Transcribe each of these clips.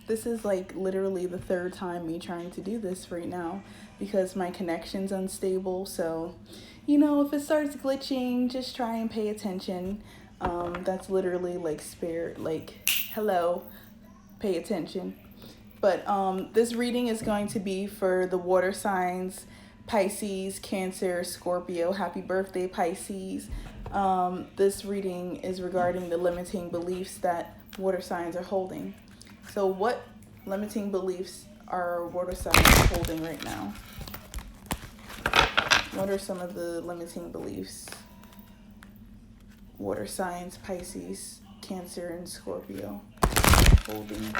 This is like literally the third time me trying to do this right now because my connection's unstable. So, if it starts glitching, just try and pay attention. That's literally like spirit, like, hello, pay attention. But this reading is going to be for the water signs, Pisces, Cancer, Scorpio. Happy birthday, Pisces. This reading is regarding the limiting beliefs that water signs are holding. So what limiting beliefs are water signs holding right now? What are some of the limiting beliefs water signs, Pisces, Cancer, and Scorpio holding?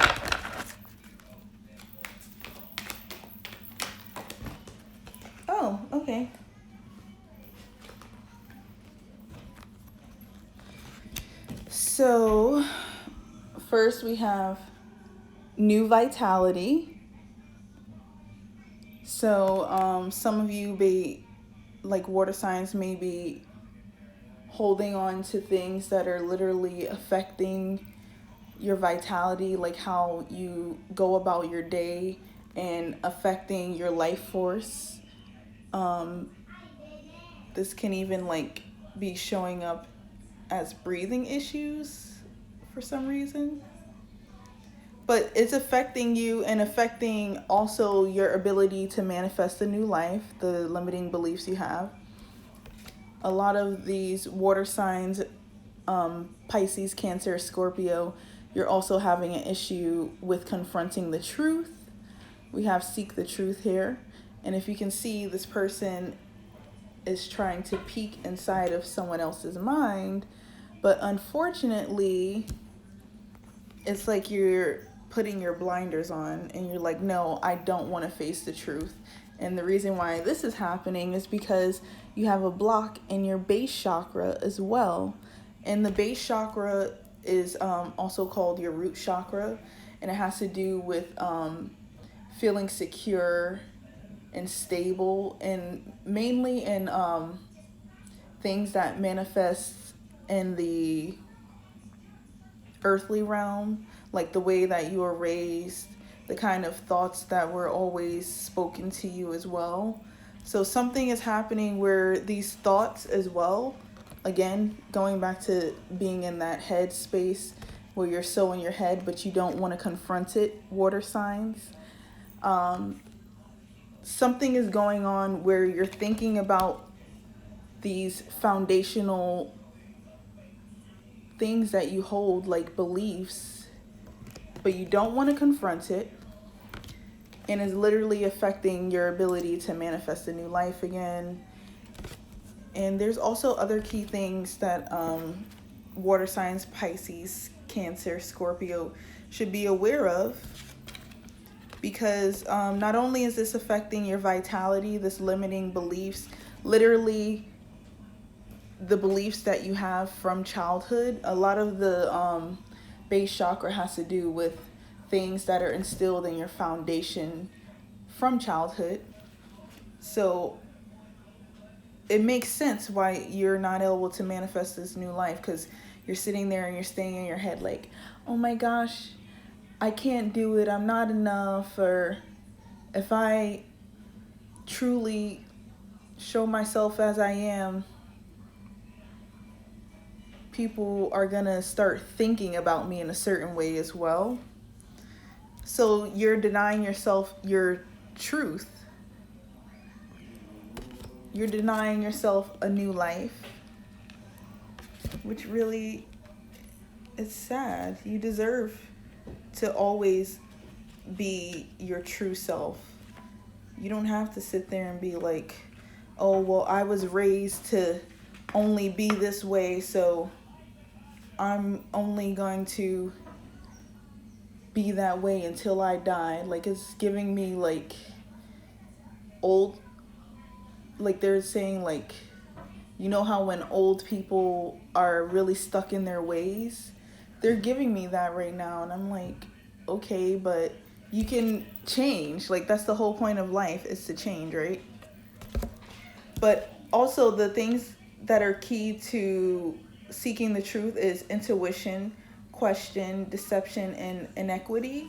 Oh, okay. So, first we have new vitality. So, some of you like water signs may be holding on to things that are literally affecting your vitality, like how you go about your day and affecting your life force. This can even like be showing up as breathing issues for some reason. But it's affecting you and affecting also your ability to manifest a new life, the limiting beliefs you have. A lot of these water signs, Pisces, Cancer, Scorpio, you're also having an issue with confronting the truth. We have seek the truth here. And if you can see, this person is trying to peek inside of someone else's mind. But unfortunately, it's like you're putting your blinders on and you're like, no, I don't want to face the truth. And the reason why this is happening is because you have a block in your base chakra as well. And the base chakra is also called your root chakra. And it has to do with feeling secure and stable, and mainly in things that manifest in the earthly realm, like the way that you were raised, the kind of thoughts that were always spoken to you as well. So something is happening where these thoughts as well, again, going back to being in that head space where you're so in your head, but you don't want to confront it, water signs. Something is going on where you're thinking about these foundational things that you hold, like beliefs, but you don't want to confront it, and is literally affecting your ability to manifest a new life again. And there's also other key things that water signs, Pisces, Cancer, Scorpio should be aware of, because not only is this affecting your vitality, this limiting beliefs, literally the beliefs that you have from childhood. A lot of the base chakra has to do with things that are instilled in your foundation from childhood. So it makes sense why you're not able to manifest this new life, because you're sitting there and you're staying in your head like, oh my gosh, I can't do it, I'm not enough, or if I truly show myself as I am, people are gonna start thinking about me in a certain way as well. So you're denying yourself your truth. You're denying yourself a new life, which really is sad. You deserve to always be your true self. You don't have to sit there and be like, oh, well, I was raised to only be this way, so I'm only going to be that way until I die. Like, it's giving me like old, like they're saying, like, you know how when old people are really stuck in their ways, they're giving me that right now. And I'm like, okay, but you can change. Like, that's the whole point of life, is to change, right? But also the things that are key to seeking the truth is intuition, question, deception, and inequity.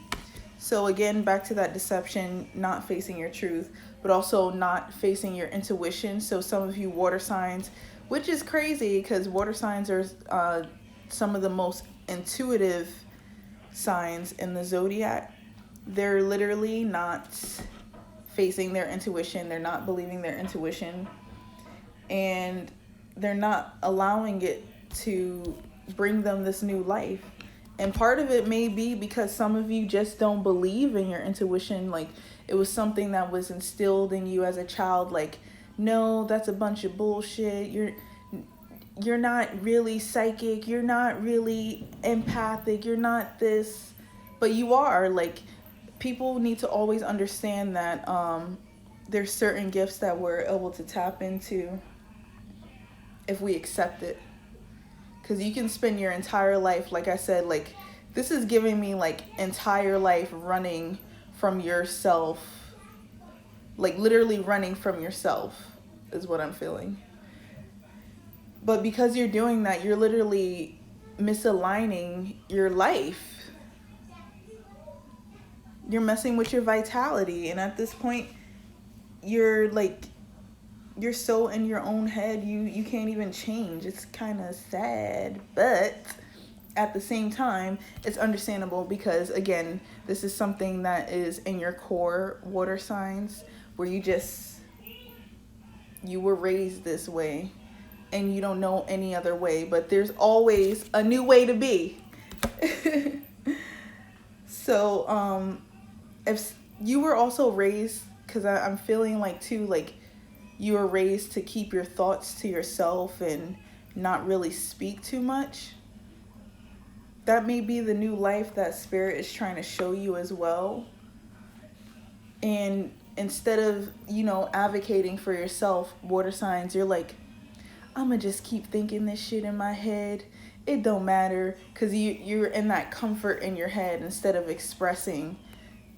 So again, back to that deception, not facing your truth, but also not facing your intuition. So some of you water signs, which is crazy because water signs are some of the most intuitive signs in the zodiac. They're literally not facing their intuition. They're not believing their intuition. And they're not allowing it to bring them this new life. And part of it may be because some of you just don't believe in your intuition. Like, it was something that was instilled in you as a child. Like, no, that's a bunch of bullshit. You're not really psychic. You're not really empathic. You're not this. But you are. Like, people need to always understand that there's certain gifts that we're able to tap into if we accept it. Because you can spend your entire life, like I said, like, this is giving me, like, entire life running from yourself. Like, literally running from yourself is what I'm feeling. But because you're doing that, you're literally misaligning your life. You're messing with your vitality. And at this point, you're so in your own head, you can't even change. It's kind of sad, but at the same time, it's understandable because, again, this is something that is in your core, water signs, where you were raised this way and you don't know any other way, but there's always a new way to be. So, if you were also raised, because I'm feeling like too, like, you were raised to keep your thoughts to yourself and not really speak too much. That may be the new life that Spirit is trying to show you as well. And instead of, advocating for yourself, water signs, you're like, I'm going to just keep thinking this shit in my head. It don't matter, because you're in that comfort in your head instead of expressing.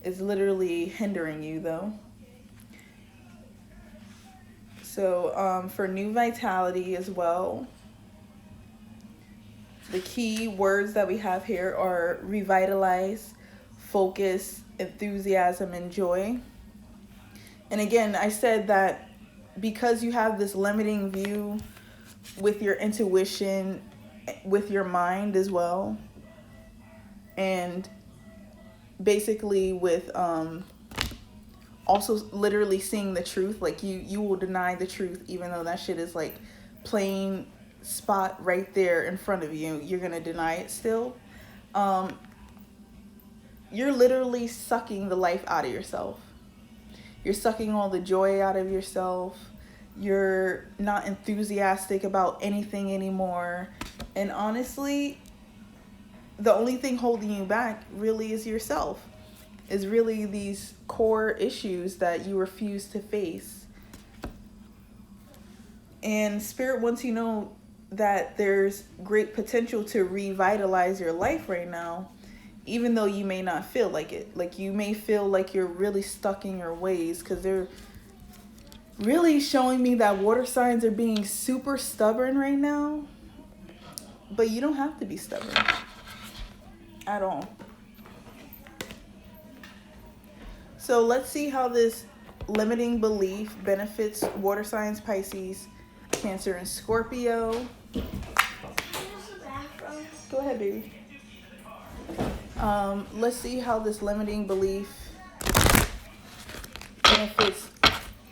It's literally hindering you, though. So for new vitality as well, the key words that we have here are revitalize, focus, enthusiasm, and joy. And again, I said that because you have this limiting view with your intuition, with your mind as well, and basically with also literally seeing the truth. Like, you will deny the truth even though that shit is like plain spot right there in front of you. You're gonna deny it still. You're literally sucking the life out of yourself. You're sucking all the joy out of yourself. You're not enthusiastic about anything anymore. And honestly, the only thing holding you back really is yourself. Is really these core issues that you refuse to face. And Spirit wants you to know that there's great potential to revitalize your life right now, even though you may not feel like it. Like, you may feel like you're really stuck in your ways, because they're really showing me that water signs are being super stubborn right now. But you don't have to be stubborn at all. So let's see how this limiting belief benefits water signs, Pisces, Cancer, and Scorpio. Go ahead, baby. Let's see how this limiting belief benefits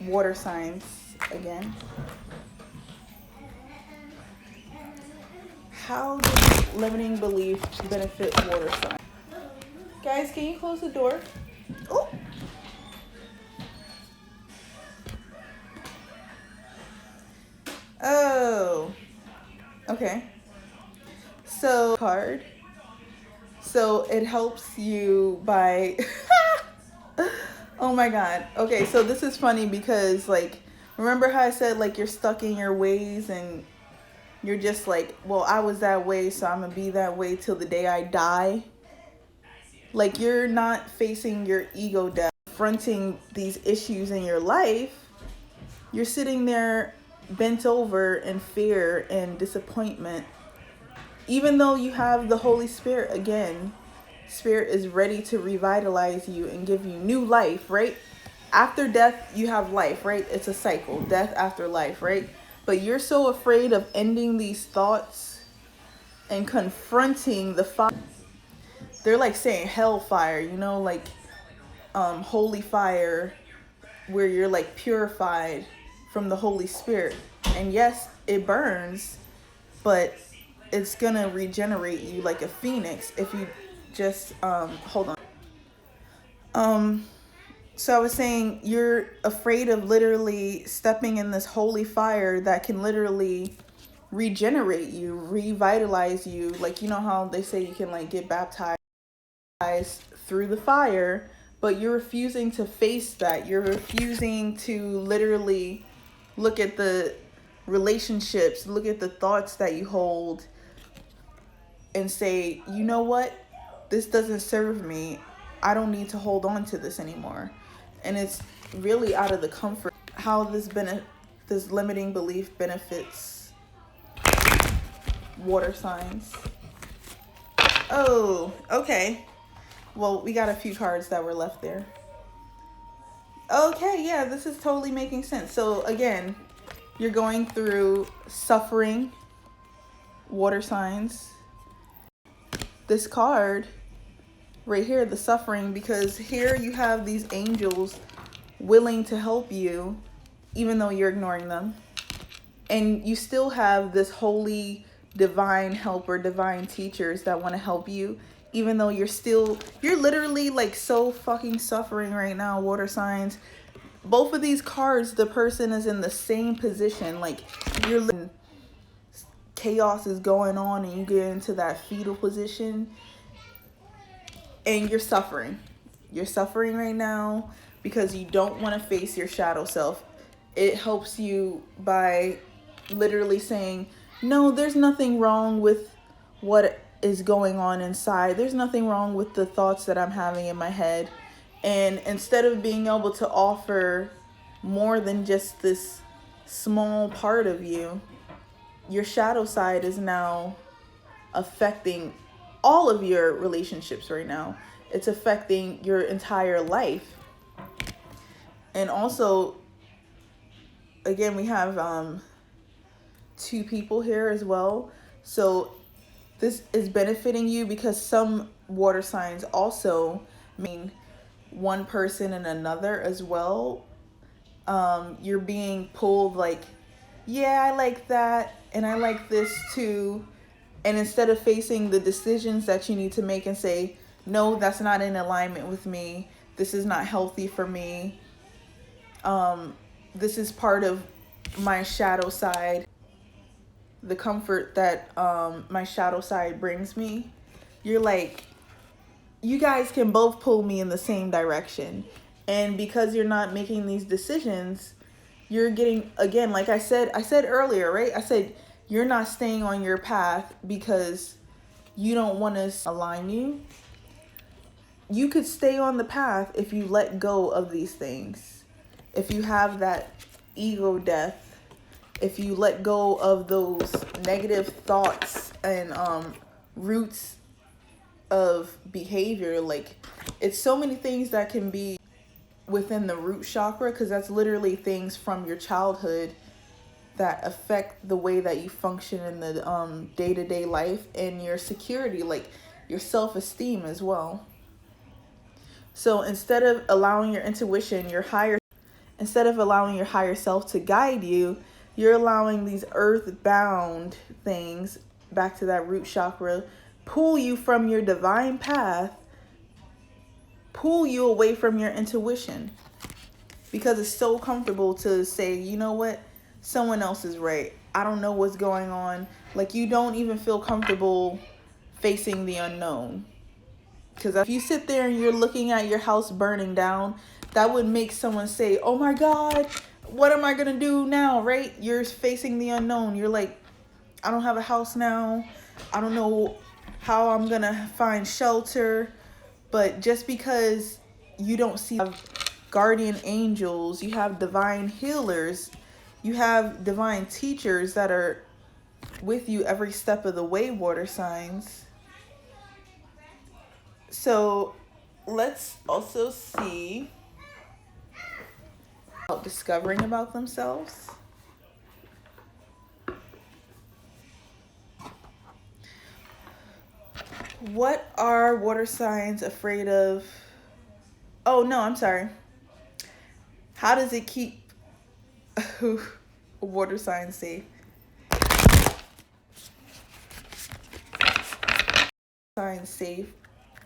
water signs again. How does limiting belief benefit water signs? Guys, can you close the door? Oh. Oh, okay. So card. So it helps you by oh my God. Okay, so this is funny because, like, remember how I said, like, you're stuck in your ways and you're just like, well, I was that way, so I'm gonna be that way till the day I die. Like, you're not facing your ego death, confronting these issues in your life. You're sitting there bent over in fear and disappointment, even though you have the Holy Spirit again Spirit is ready to revitalize you and give you new life, right? After death, you have life, right? It's a cycle, death after life, right? But you're so afraid of ending these thoughts and confronting the fire. They're like saying hellfire, you know, like holy fire, where you're like purified from the Holy Spirit. And yes, it burns, but it's gonna regenerate you like a phoenix if you just hold on. So I was saying, you're afraid of literally stepping in this holy fire that can literally regenerate you, revitalize you. Like, you know how they say you can like get baptized through the fire, but you're refusing to face that. You're refusing to literally look at the relationships, look at the thoughts that you hold and say, you know what? This doesn't serve me. I don't need to hold on to this anymore. And it's really out of the comfort how this limiting belief benefits water signs. Oh, okay. Well, we got a few cards that were left there. Okay, yeah, this is totally making sense. So again, you're going through suffering, water signs. This card right here, the suffering, because here you have these angels willing to help you, even though you're ignoring them. And you still have this holy divine helper, divine teachers that want to help you, even though you're literally like so fucking suffering right now, water signs. Both of these cards, the person is in the same position. Like, chaos is going on and you get into that fetal position and you're suffering. You're suffering right now because you don't want to face your shadow self. It helps you by literally saying, no, there's nothing wrong with what is going on inside. There's nothing wrong with the thoughts that I'm having in my head. And instead of being able to offer more than just this small part of you, your shadow side is now affecting all of your relationships right now. It's affecting your entire life. And also, again, we have two people here as well. So this is benefiting you because some water signs also mean one person and another as well. You're being pulled like, yeah, I like that and I like this too. And instead of facing the decisions that you need to make and say, no, that's not in alignment with me. This is not healthy for me. This is part of my shadow side. The comfort that my shadow side brings me. You're like, you guys can both pull me in the same direction. And because you're not making these decisions, you're getting, again, like I said earlier, right? I said, you're not staying on your path because you don't want to align you. You could stay on the path if you let go of these things. If you have that ego death, if you let go of those negative thoughts and roots of behavior, like it's so many things that can be within the root chakra, because that's literally things from your childhood that affect the way that you function in the day-to-day life and your security, like your self-esteem as well. So instead of allowing your intuition, instead of allowing your higher self to guide you, you're allowing these earth-bound things, back to that root chakra, pull you from your divine path, pull you away from your intuition. Because it's so comfortable to say, you know what? Someone else is right. I don't know what's going on. Like, you don't even feel comfortable facing the unknown. Because if you sit there and you're looking at your house burning down, that would make someone say, oh my God, what am I going to do now, right? You're facing the unknown. You're like, I don't have a house now. I don't know how I'm going to find shelter. But just because you don't see guardian angels, you have divine healers, you have divine teachers that are with you every step of the way, water signs. So let's also see about discovering about themselves. What are water signs afraid of? Oh, no, I'm sorry. How does it keep water signs safe? Signs safe,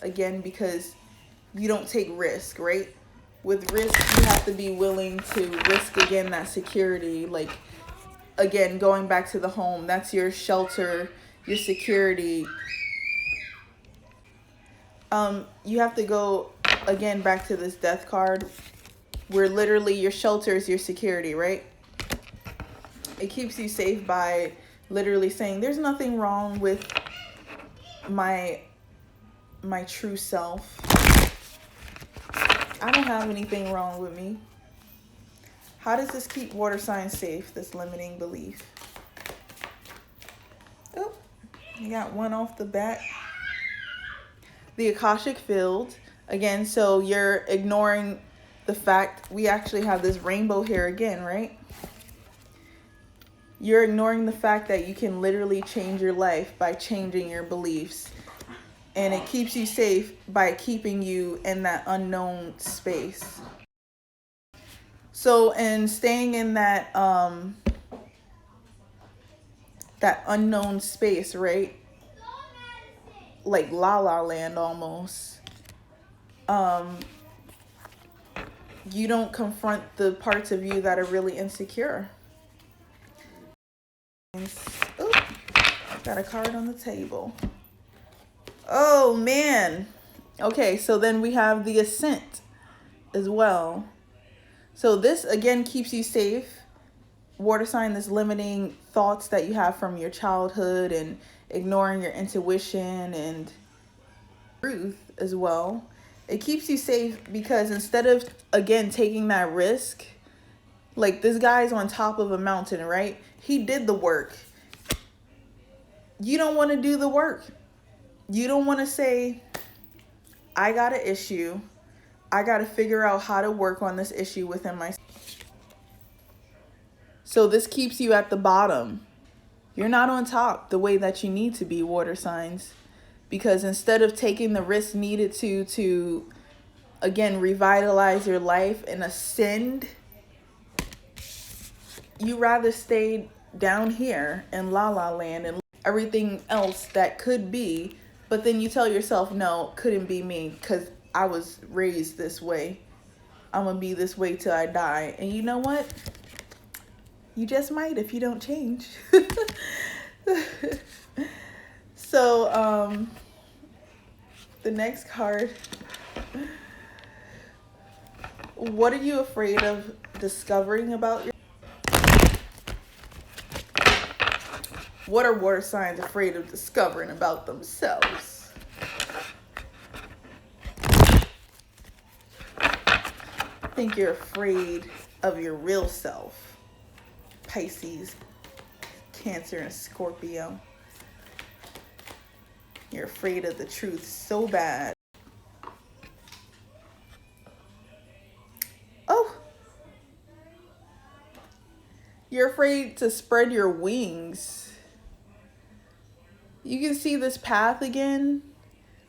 again, because you don't take risk, right? With risk, you have to be willing to risk, again, that security. Like, again, going back to the home, that's your shelter, your security. You have to go, again, back to this death card, where literally your shelter is your security, right? It keeps you safe by literally saying, there's nothing wrong with my true self. I don't have anything wrong with me. How does this keep water signs safe, this limiting belief? Oh, you got one off the bat. The Akashic field. Again, so you're ignoring the fact we actually have this rainbow here again, right? You're ignoring the fact that you can literally change your life by changing your beliefs. And it keeps you safe by keeping you in that unknown space. So, and staying in that that unknown space, right? Like La La Land almost. You don't confront the parts of you that are really insecure. Oh, got a card on the table. Oh man. Okay, so then we have the ascent as well. So this again keeps you safe. Water sign, this limiting thoughts that you have from your childhood and ignoring your intuition and truth as well. It keeps you safe because instead of, again, taking that risk, like this guy's on top of a mountain, right? He did the work. You don't want to do the work. You don't want to say, I got an issue. I got to figure out how to work on this issue within myself. So this keeps you at the bottom. You're not on top the way that you need to be, water signs. Because instead of taking the risk needed to again, revitalize your life and ascend, you rather stay down here in La La Land and everything else that could be. But then you tell yourself, no, couldn't be me because I was raised this way. I'm going to be this way till I die. And you know what? You just might if you don't change. So, the next card. What are you afraid of discovering about your... What are water signs afraid of discovering about themselves? I think you're afraid of your real self. Pisces, Cancer, and Scorpio. You're afraid of the truth so bad. Oh! You're afraid to spread your wings. You can see this path again.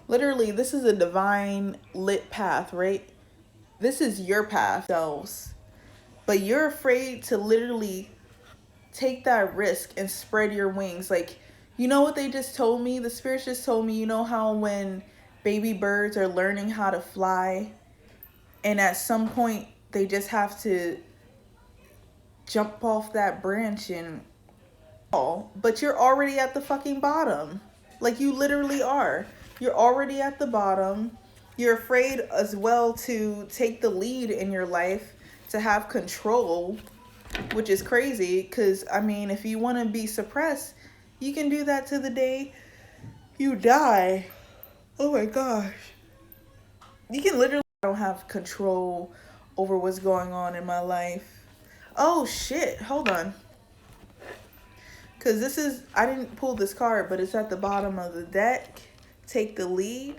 Literally, this is a divine lit path, right? This is your path, selves. But you're afraid to literally take that risk and spread your wings. Like, you know what they just told me? The spirits just told me, you know how when baby birds are learning how to fly and at some point they just have to jump off that branch and fall. But you're already at the fucking bottom. Like, you literally are. You're already at the bottom. You're afraid as well to take the lead in your life, to have control, which is crazy because, I mean, if you want to be suppressed, you can do that to the day you die. Oh my gosh. You can literally... I don't have control over what's going on in my life. Oh shit, hold on. Because this is... I didn't pull this card, but it's at the bottom of the deck. Take the lead.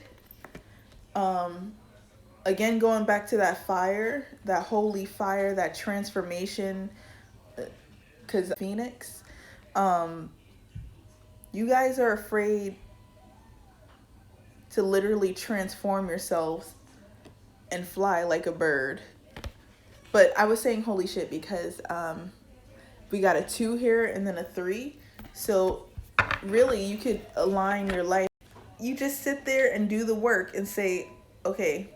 Again, going back to that fire, that holy fire, that transformation, because Phoenix, you guys are afraid to literally transform yourselves and fly like a bird. But I was saying holy shit because we got a 2 here and then a 3. So really you could align your life. You just sit there and do the work and say, okay,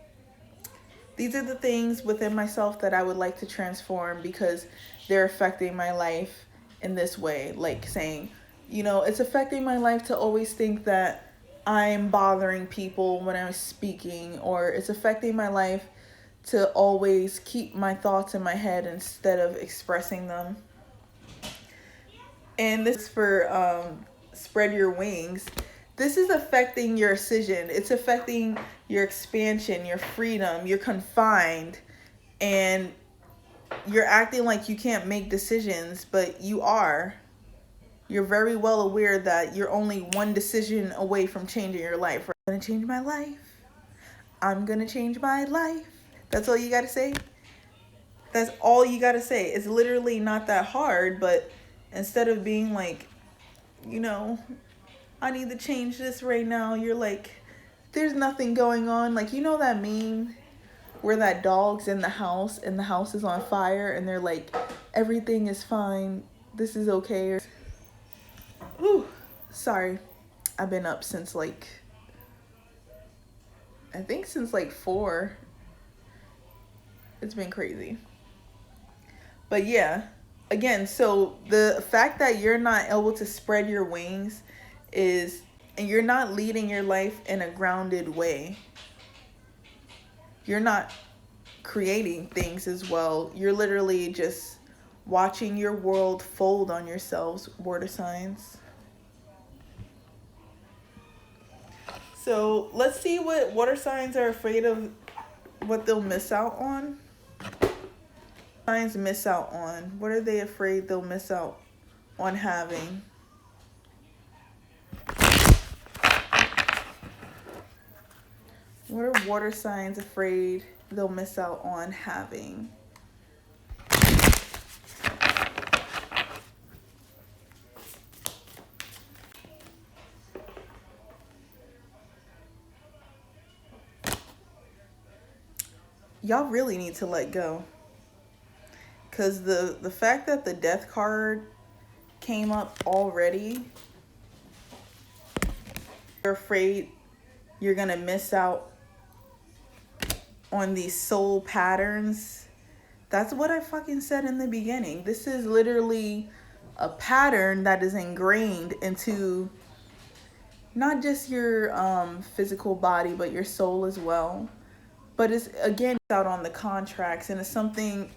these are the things within myself that I would like to transform because they're affecting my life in this way. Like saying, it's affecting my life to always think that I'm bothering people when I'm speaking, or it's affecting my life to always keep my thoughts in my head instead of expressing them. And this is for spread your wings. This is affecting your ascension. It's affecting your expansion, your freedom. You're confined and you're acting like you can't make decisions, but you are. You're very well aware that you're only one decision away from changing your life. I'm going to change my life. I'm going to change my life. That's all you got to say. That's all you got to say. It's literally not that hard, but instead of being like, I need to change this right now, you're like, there's nothing going on. Like, that meme where that dog's in the house and the house is on fire and they're like, everything is fine. This is okay. Ooh, sorry. I've been up since I think since 4. It's been crazy. But yeah, again, so the fact that you're not able to spread your wings and you're not leading your life in a grounded way. You're not creating things as well. You're literally just watching your world fold on yourselves, water signs. So let's see what water signs are afraid of, what they'll miss out on. Signs miss out on. What are they afraid they'll miss out on having? What are water signs afraid they'll miss out on having? Y'all really need to let go. Because the fact that the death card came up already, you're afraid you're going to miss out on these soul patterns. That's what I fucking said in the beginning. This is literally a pattern that is ingrained into not just your physical body, but your soul as well. But it's, again, out on the contracts, and it's something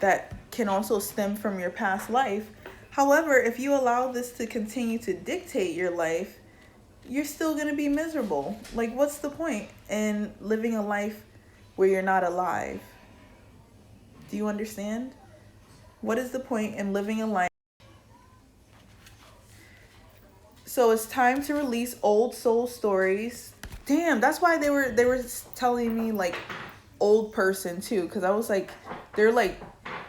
that can also stem from your past life. However, if you allow this to continue to dictate your life, you're still going to be miserable. Like, what's the point in living a life where you're not alive? Do you understand? What is the point in living a life? So it's time to release old soul stories. Damn, that's why they were telling me like old person too, because I was like, they're like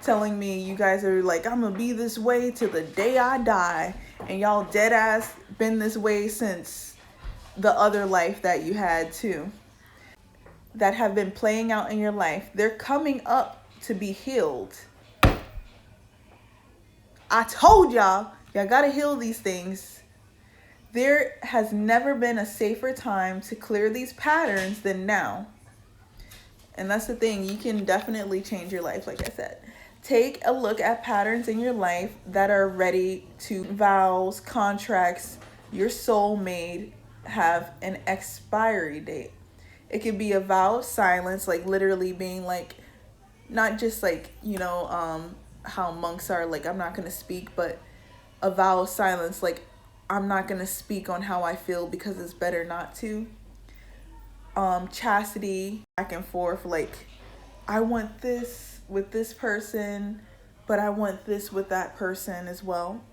telling me you guys are like, I'm gonna be this way till the day I die, and y'all dead ass been this way since the other life that you had too, that have been playing out in your life. They're coming up to be healed. I told y'all gotta heal these things. There has never been a safer time to clear these patterns than now. And that's the thing. You can definitely change your life, like I said. Take a look at patterns in your life that are ready to vows, contracts, your soul made have an expiry date. It could be a vow of silence, like literally being like, not just like, how monks are like, I'm not going to speak, but a vow of silence, like, I'm not going to speak on how I feel because it's better not to. Chastity, back and forth, like, I want this with this person, but I want this with that person as well.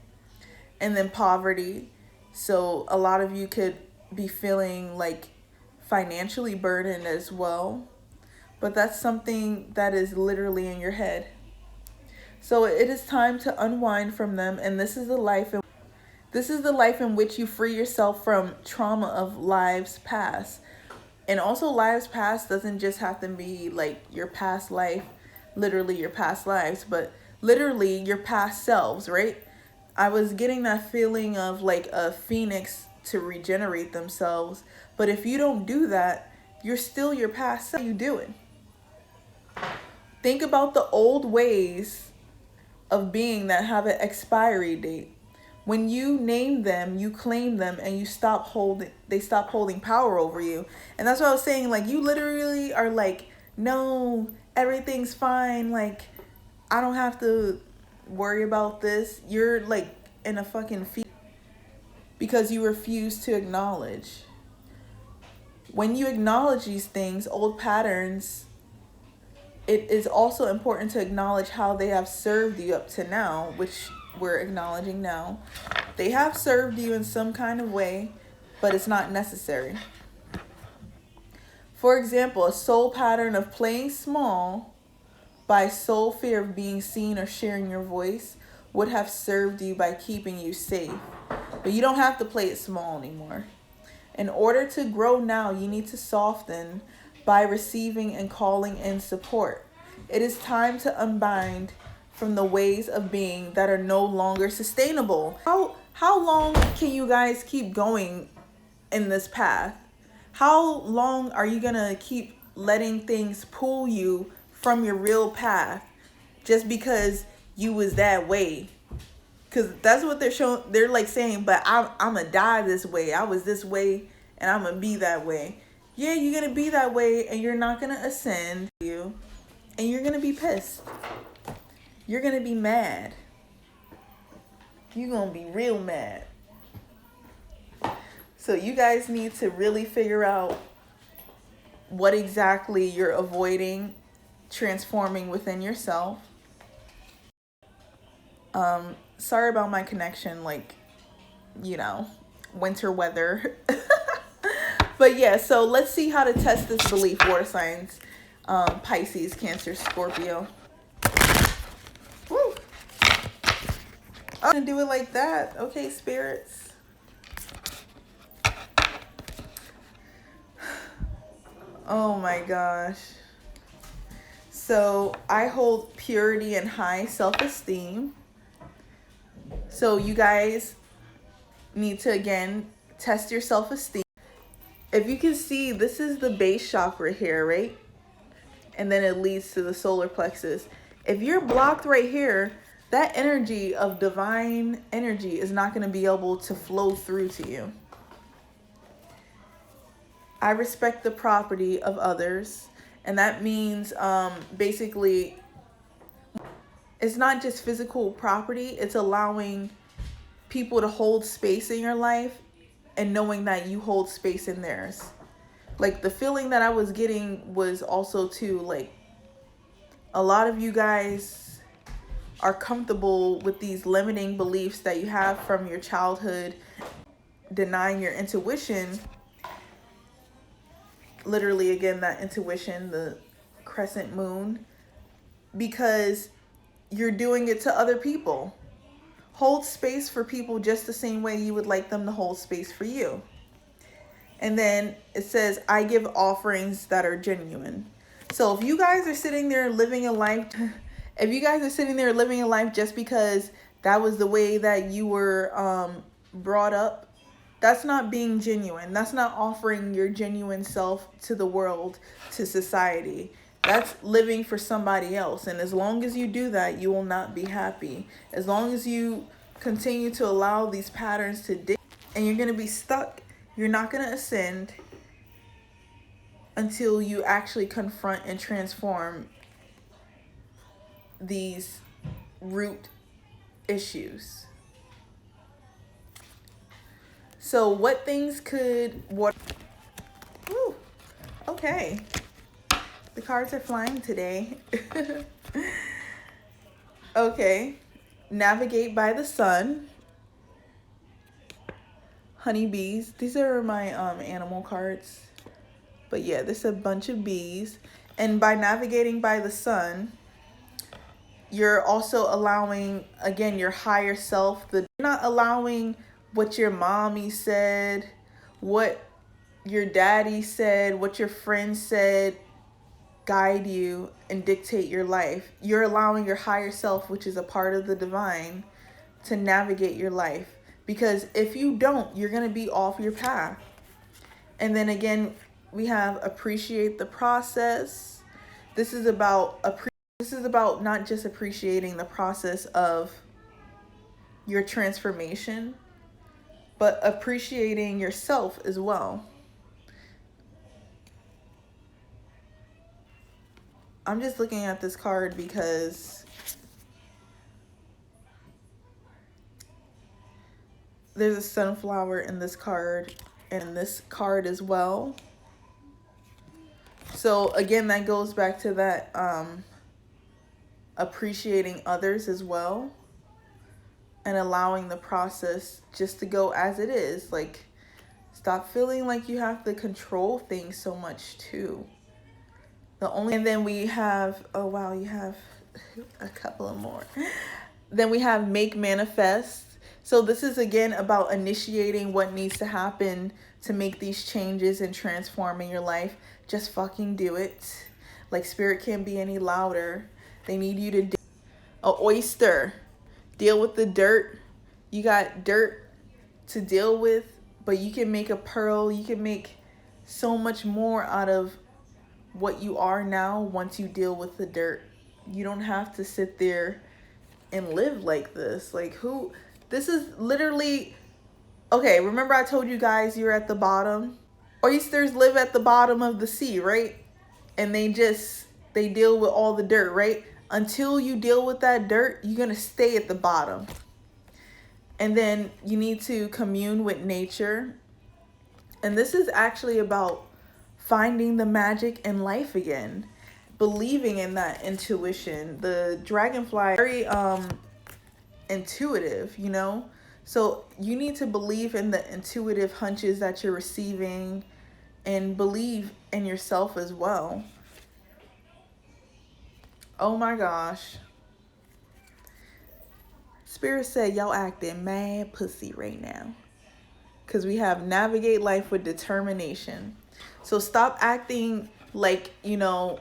And then poverty. So a lot of you could be feeling like financially burdened as well. But that's something that is literally in your head. So it is time to unwind from them, and this is the life in which you free yourself from trauma of lives past. And also, lives past doesn't just have to be like your past life, literally your past lives, but literally your past selves, right? I was getting that feeling of like a phoenix to regenerate themselves. But if you don't do that, you're still your past self. What are you doing? Think about the old ways of being that have an expiry date. When you name them, you claim them, and they stop holding power over you. And that's what I was saying, like, you literally are like, no, everything's fine, like, I don't have to worry about this. You're like in a fucking fever because you refuse to acknowledge. When you acknowledge these things, old patterns, it is also important to acknowledge how they have served you up to now, which we're acknowledging now. They have served you in some kind of way, but it's not necessary. For example, a soul pattern of playing small by sole fear of being seen or sharing your voice would have served you by keeping you safe. But you don't have to play it small anymore. In order to grow now, you need to soften by receiving and calling in support. It is time to unbind from the ways of being that are no longer sustainable. How long can you guys keep going in this path? How long are you gonna keep letting things pull you from your real path just because you was that way? Because that's what they're showing. They're like saying, but I'm gonna die this way. I was this way and I'm gonna be that way. Yeah, you're gonna be that way, and you're not gonna ascend you, and you're gonna be pissed. You're gonna be mad. You're gonna be real mad. So you guys need to really figure out what exactly you're avoiding transforming within yourself. Sorry about my connection, like, winter weather. But yeah, so let's see how to test this belief. Water signs, Pisces, Cancer, Scorpio. Woo. I'm gonna do it like that. Okay, spirits. Oh my gosh. So I hold purity and high self-esteem. So you guys need to, again, test your self-esteem. If you can see, this is the base chakra here, right? And then it leads to the solar plexus. If you're blocked right here, that energy of divine energy is not going to be able to flow through to you. I respect the property of others. And that means basically it's not just physical property. It's allowing people to hold space in your life and knowing that you hold space in theirs. Like, the feeling that I was getting was also too, like, a lot of you guys are comfortable with these limiting beliefs that you have from your childhood, denying your intuition. Literally, again, that intuition, the crescent moon, because you're doing it to other people. Hold space for people just the same way you would like them to hold space for you. And then it says, I give offerings that are genuine. So if you guys are sitting there living a life, just because that was the way that you were brought up, that's not being genuine. That's not offering your genuine self to the world, to society. That's living for somebody else. And as long as you do that, you will not be happy. As long as you continue to allow these patterns to dig, and you're going to be stuck, you're not going to ascend until you actually confront and transform these root issues. So what things could... Woo, okay. The cards are flying today. Okay. Navigate by the sun. Honeybees. These are my animal cards. But yeah, there's a bunch of bees. And by navigating by the sun, you're also allowing, again, your higher self. You're not allowing what your mommy said, what your daddy said, what your friends said, guide you and dictate your life. You're allowing your higher self, which is a part of the divine, to navigate your life. Because if you don't, you're going to be off your path. And then again, we have appreciate the process. This is about not just appreciating the process of your transformation, but appreciating yourself as well. I'm just looking at this card because there's a sunflower in this card and in this card as well. So again, that goes back to that appreciating others as well and allowing the process just to go as it is. Like, stop feeling like you have to control things so much too. And then we have, oh wow, you have a couple of more. Then we have make manifest. So this is again about initiating what needs to happen to make these changes and transforming your life. Just fucking do it. Like, spirit can't be any louder. They need you to a oyster. Deal with the dirt. You got dirt to deal with, but you can make a pearl. You can make so much more out of what you are now once you deal with the dirt. You don't have to sit there and live like this. Like, who? This is literally, okay, remember I told you guys you're at the bottom? Oysters live at the bottom of the sea, right? And they deal with all the dirt, right? Until you deal with that dirt, you're gonna stay at the bottom. And then you need to commune with nature. And this is actually about finding the magic in life again, believing in that intuition. The dragonfly, very intuitive, you know? So you need to believe in the intuitive hunches that you're receiving and believe in yourself as well. Oh my gosh. Spirit said y'all acting mad pussy right now. Because we have navigate life with determination. So stop acting like, you know,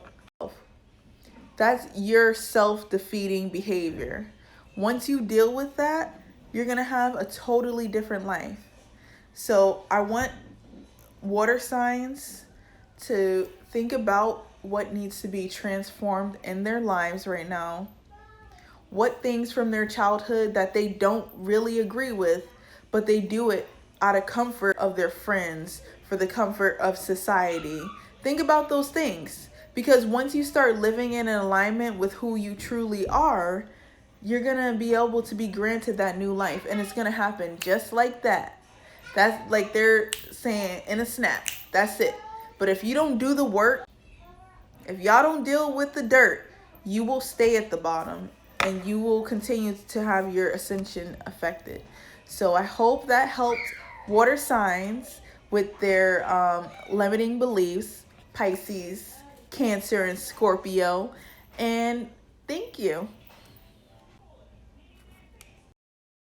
that's your self-defeating behavior. Once you deal with that, you're going to have a totally different life. So I want water signs to think about what needs to be transformed in their lives right now. What things from their childhood that they don't really agree with, but they do it out of comfort of their friends, for the comfort of society. Think about those things, because once you start living in an alignment with who you truly are, you're gonna be able to be granted that new life, and it's gonna happen just like that. That's like they're saying in a snap. That's it. But if you don't do the work, if y'all don't deal with the dirt, you will stay at the bottom and you will continue to have your ascension affected. So I hope that helped water signs with their limiting beliefs, Pisces, Cancer, and Scorpio. And thank you.